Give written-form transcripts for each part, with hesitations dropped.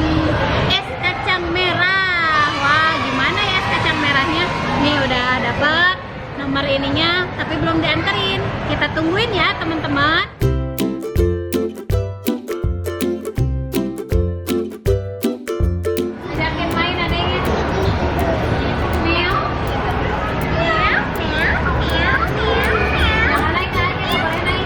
pesen es kacang merah. Wah, gimana ya es kacang merahnya? Nih udah dapet nomor ininya, tapi belum dianterin. Kita tungguin ya teman-teman. Ajakin main adanya. Meow. Meow, meow, meow, meow, meow. Jangan naik lagi, nggak boleh naik.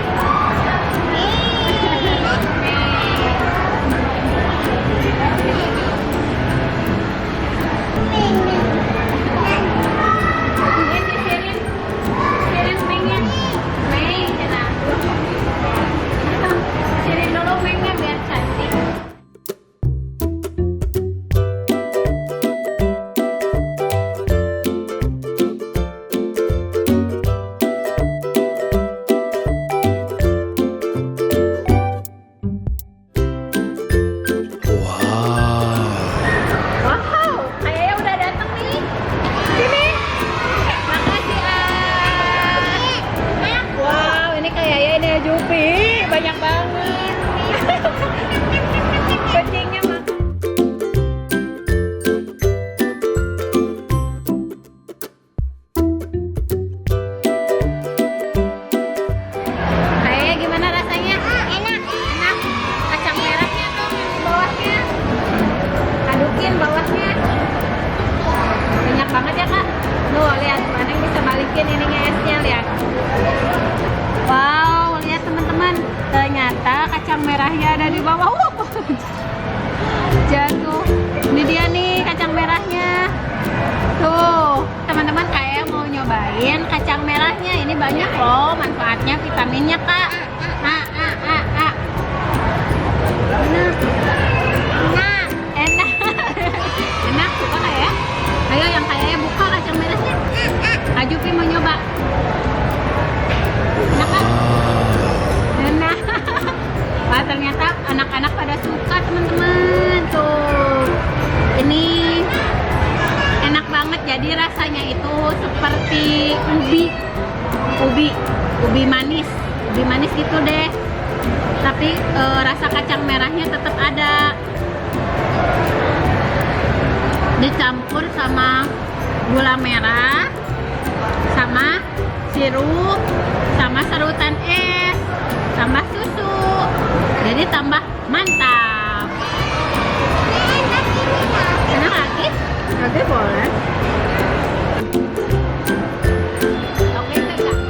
Jupi, banyak banget. Kucingnya makan. Kayaknya gimana rasanya? Enak, enak. Kacang merahnya tuh yang di bawahnya. Adukin bawahnya. Banyak banget ya kak. Tuh lihat, mana yang bisa balikin ininya esnya lihat. Wow, lihat teman-teman, ternyata kacang merahnya ada di bawah. Jatuh. Ini dia nih kacang merahnya. Tuh, teman-teman kayak mau nyobain kacang merahnya. Ini banyak loh manfaatnya, vitaminnya kak. Enak, enak, enak suka kayak. Ayo yang kayaknya buka kacang merahnya. Kak Jupi mau nyoba. Enak. Wah, ternyata anak-anak pada suka teman-teman. Tuh, ini enak banget. Jadi rasanya itu seperti ubi manis gitu deh. Tapi rasa kacang merahnya tetap ada. Dicampur sama gula merah, sama sirup, sama serutan es, tambah susu, jadi tambah mantap. Enak lagi? Oke, boleh. Oke, enggak?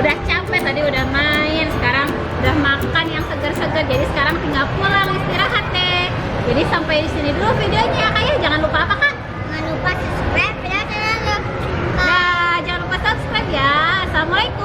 Udah capek tadi, udah main, sekarang udah makan yang segar-segar, jadi sekarang tinggal pulang istirahat deh. Jadi sampai di sini dulu videonya kak ya. Jangan lupa apa kak? Jangan lupa subscribe ya channel. Nah, jangan lupa subscribe ya. Assalamualaikum.